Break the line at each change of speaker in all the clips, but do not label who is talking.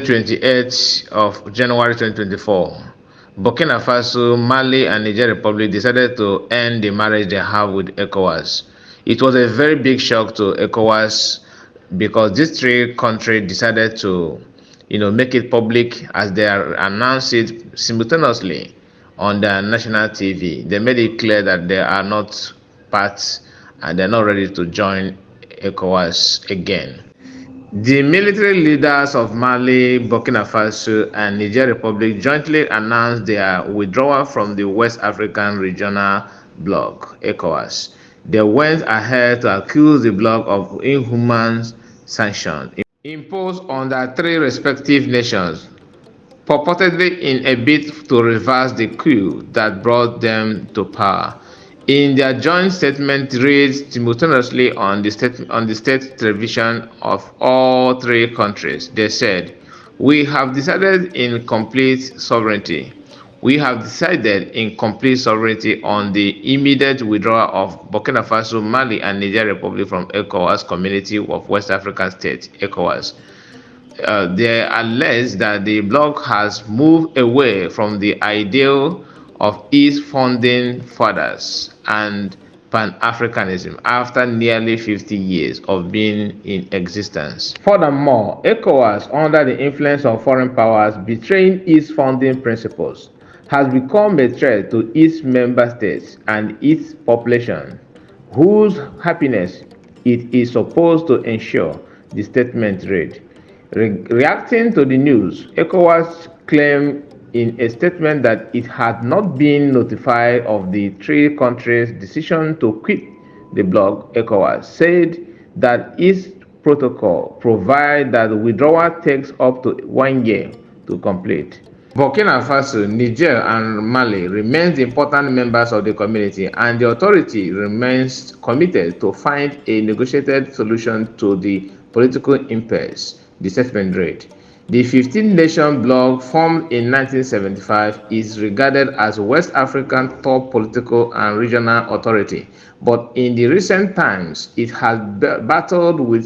28th of January 2024, Burkina Faso, Mali, and Niger Republic decided to end the marriage they have with Ecowas. It was a very big shock to Ecowas because these three countries decided to, make it public as they announced it simultaneously on their national TV. They made it clear that they are not part and they're not ready to join Ecowas again. The military leaders of Mali, Burkina Faso, and Niger Republic jointly announced their withdrawal from the West African Regional Bloc, Ecowas. They went ahead to accuse the bloc of inhuman sanctions imposed on their three respective nations, purportedly in a bid to reverse the coup that brought them to power. In their joint statement read simultaneously on the state television of all three countries, they said, "We have decided in complete sovereignty. We have decided in complete sovereignty on the immediate withdrawal of Burkina Faso, Mali, and Niger Republic from ECOWAS Community of West African States, ECOWAS." They allege that the bloc has moved away from the ideal of its founding fathers and Pan-Africanism after nearly 50 years of being in existence. Furthermore, ECOWAS, under the influence of foreign powers betraying its founding principles, has become a threat to its member states and its population, whose happiness it is supposed to ensure, the statement read. Reacting to the news, ECOWAS claimed in a statement that it had not been notified of the three countries' decision to quit the bloc. ECOWAS said that its protocol provides that withdrawal takes up to 1 year to complete. Burkina Faso, Niger, and Mali remain important members of the community, and the authority remains committed to find a negotiated solution to the political impasse, the statement read. The 15-nation bloc, formed in 1975, is regarded as West Africa's top political and regional authority, but in the recent times, it has battled with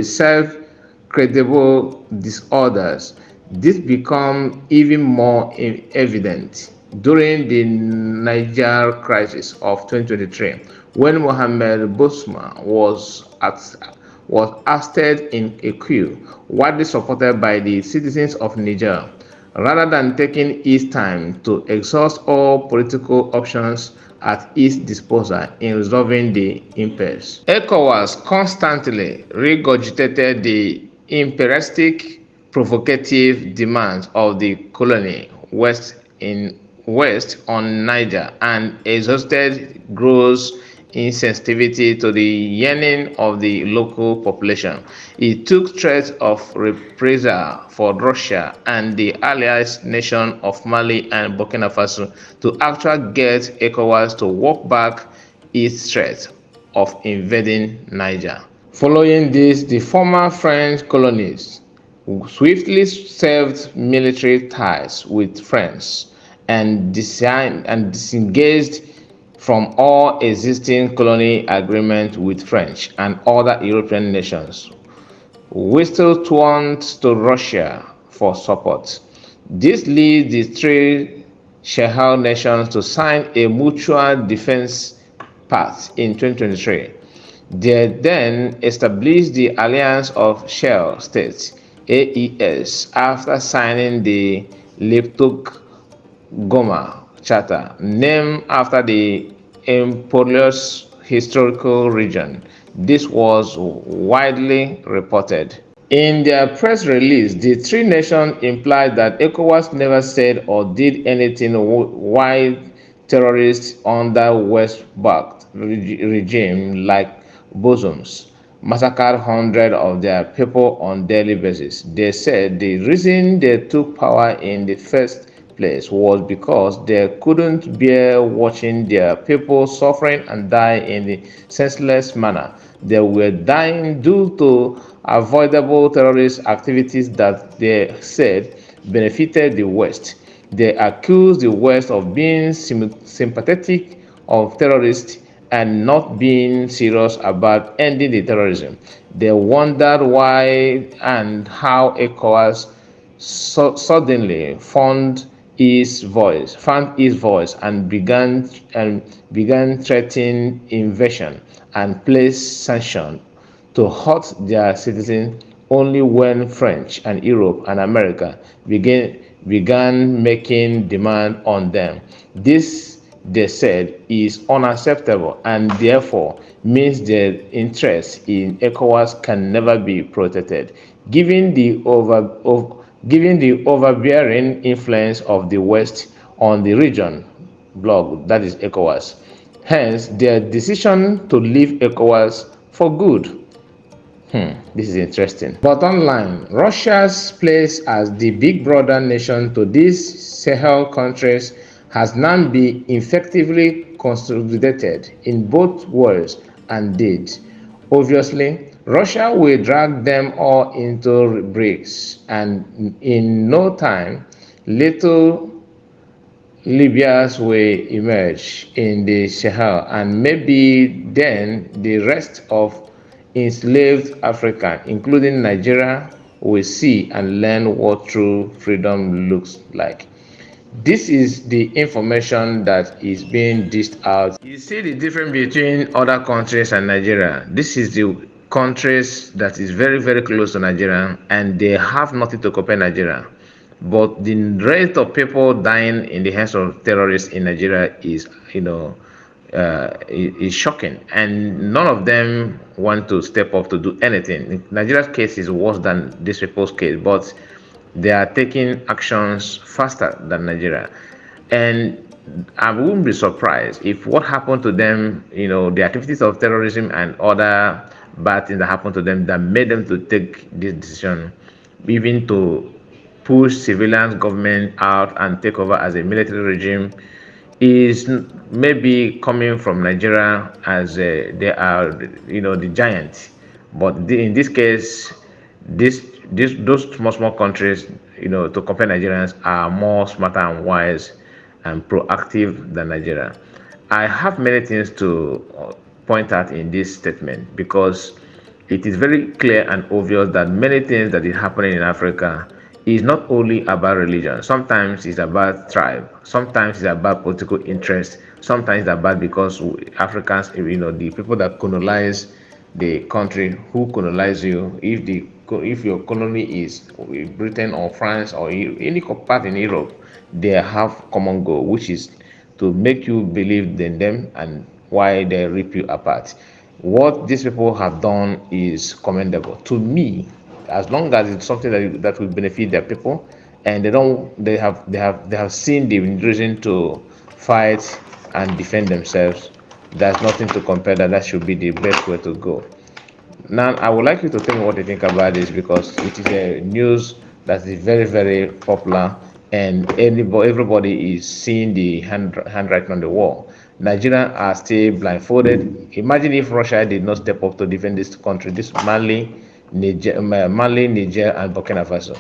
self-credible disorders. This became even more evident during the Niger crisis of 2023, when Mohamed Bousma was ousted in a coup, widely supported by the citizens of Niger. Rather than taking its time to exhaust all political options at its disposal in resolving the impasse, ECOWAS constantly regurgitated the imperialistic, provocative demands of the colony west on Niger and exhausted gross insensitivity to the yearning of the local population. It took threats of reprisal for Russia and the allied nations of Mali and Burkina Faso to actually get ECOWAS to walk back its threat of invading Niger. Following this, the former French colonies swiftly severed military ties with France and disengaged from all existing colony agreements with French and other European nations, we still turned to Russia for support. This leads the three Sahel nations to sign a mutual defense pact in 2023. They then established the Alliance of Sahel States, AES, after signing the Liptok-Goma Charter, named after the Empoleus historical region. This was widely reported. In their press release, the three nations implied that ECOWAS never said or did anything while terrorists under West-backed regime like Bosoms massacred hundreds of their people on a daily basis. They said the reason they took power in the first place was because they couldn't bear watching their people suffering and die in the senseless manner. They were dying due to avoidable terrorist activities that they said benefited the West. They accused the West of being sympathetic of terrorists and not being serious about ending the terrorism. They wondered why and how ECOWAS suddenly found his voice and began threatening invasion and placed sanctions to hurt their citizens only when French and Europe and America began making demand on them. This, they said, is unacceptable and therefore means their interest in ECOWAS can never be protected. Given the given the overbearing influence of the West on the region bloc, that is ECOWAS. Hence, their decision to leave ECOWAS for good. This is interesting. Bottom line, Russia's place as the big brother nation to these Sahel countries has now been effectively consolidated in both words and deeds. Obviously, Russia will drag them all into BRICS, and in no time, little Libyans will emerge in the Sahel, and maybe then the rest of enslaved Africa, including Nigeria, will see and learn what true freedom looks like. This is the information that is being dished out. You see the difference between other countries and Nigeria. This is the countries that is very, very close to Nigeria, and they have nothing to compare Nigeria. But the rate of people dying in the hands of terrorists in Nigeria is, is shocking, and none of them want to step up to do anything. Nigeria's case is worse than these people's case, but they are taking actions faster than Nigeria. And I wouldn't be surprised if what happened to them, the activities of terrorism and other bad things that happened to them that made them to take this decision, even to push civilian government out and take over as a military regime, is maybe coming from Nigeria as they are, the giant. But in this case, those small countries, to compare Nigerians, are more smarter and wise and proactive than Nigeria. I have many things to point out in this statement because it is very clear and obvious that many things that is happening in Africa is not only about religion. Sometimes it's about tribe. Sometimes it's about political interest. Sometimes it's about because Africans, the people that colonize the country, who colonize you, if your colony is Britain or France or any part in Europe, they have common goal, which is to make you believe in them and why they rip you apart. What these people have done is commendable to me, as long as it's something that will benefit their people, and they have seen the reason to fight and defend themselves. There's nothing to compare that should be the best way to go. Now, I would like you to tell me what you think about this because it is a news that is very, very popular, and everybody is seeing the handwriting on the wall. Nigerians are still blindfolded. Imagine if Russia did not step up to defend this country, this Mali, Niger, and Burkina Faso.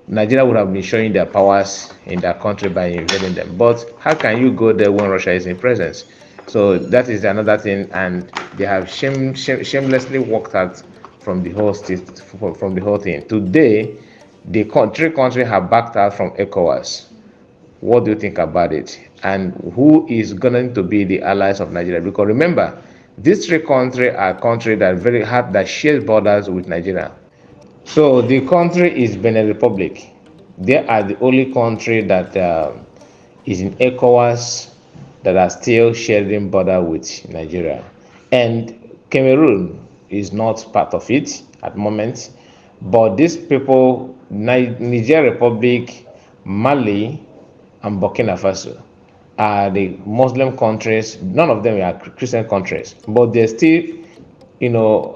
Nigeria would have been showing their powers in their country by invading them. But how can you go there when Russia is in presence? So that is another thing, and they have shamelessly walked out from the whole from the whole thing. Today, the three countries have backed out from ECOWAS. What do you think about it? And who is going to be the allies of Nigeria? Because remember, these three countries are countries that share borders with Nigeria. So the country is Benin Republic. They are the only country that is in ECOWAS that are still sharing border with Nigeria. And Cameroon is not part of it at the moment. But these people, Niger Republic, Mali, and Burkina Faso, are the Muslim countries. None of them are Christian countries, but they still,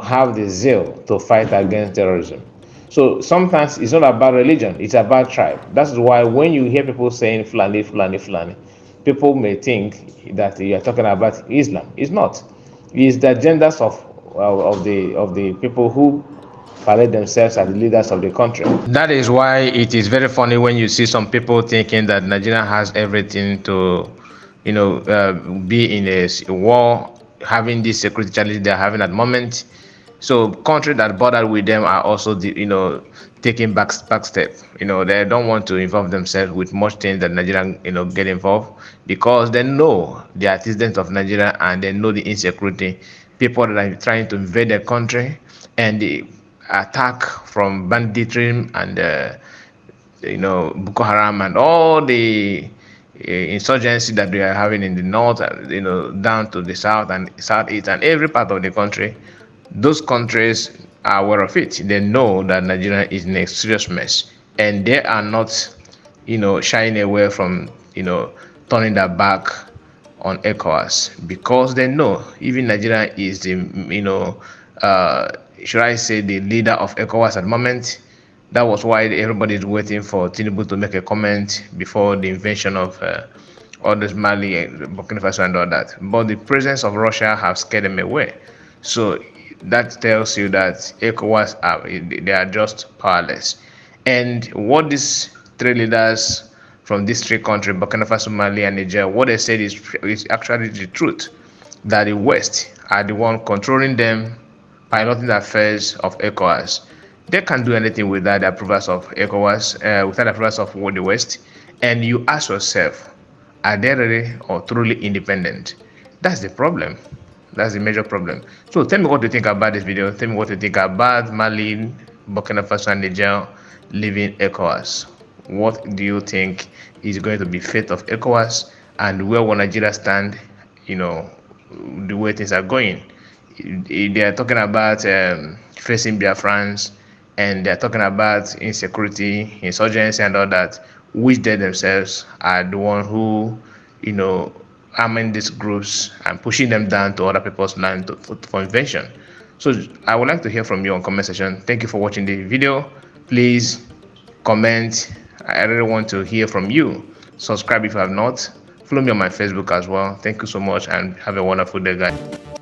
have the zeal to fight against terrorism. So sometimes it's not about religion; it's about tribe. That's why when you hear people saying "Fulani, Fulani, Fulani," people may think that you are talking about Islam. It's not. It's the agendas of the people who parade themselves as the leaders of the country. That is why it is very funny when you see some people thinking that Nigeria has everything to, be in a war having this security challenge they're having at the moment. So countries that border with them are also, taking back step. They don't want to involve themselves with much things that Nigeria, get involved, because they know the antecedents of Nigeria and they know the insecurity, people that are trying to invade their country, and the attack from banditry and Boko Haram and all the insurgency that we are having in the north, down to the south and southeast and every part of the country. Those countries are aware of it. They know that Nigeria is in a serious mess, and they are not, shying away from, turning their back on Ecowas, because they know even Nigeria is the, should I say, the leader of Ecowas at the moment. That was why everybody is waiting for Tinubu to make a comment before the invasion of all this Mali and Burkina Faso and all that. But the presence of Russia have scared them away. So that tells you that ECOWAS they are just powerless. And what these three leaders from these three countries, Burkina Faso, Mali, and Niger, what they said is actually the truth. That the West are the one controlling them, piloting the affairs of ECOWAS. They can't do anything without the approvals of ECOWAS, without the approvals of the West. And you ask yourself, are they really or truly independent? That's the problem. That's the major problem. So tell me what you think about this video. Tell me what you think about Mali, Burkina Faso, and Niger leaving ECOWAS. What do you think is going to be fate of ECOWAS, and where will Nigeria stand? The way things are going. They are talking about facing Biafrans, and they're talking about insecurity, insurgency, and all that, which they themselves are the one who, arming these groups and pushing them down to other people's land for invasion. So I would like to hear from you on comment section. Thank you for watching the video. Please comment. I really want to hear from you. Subscribe if you have not. Follow me on my Facebook as well. Thank you so much and have a wonderful day, guys.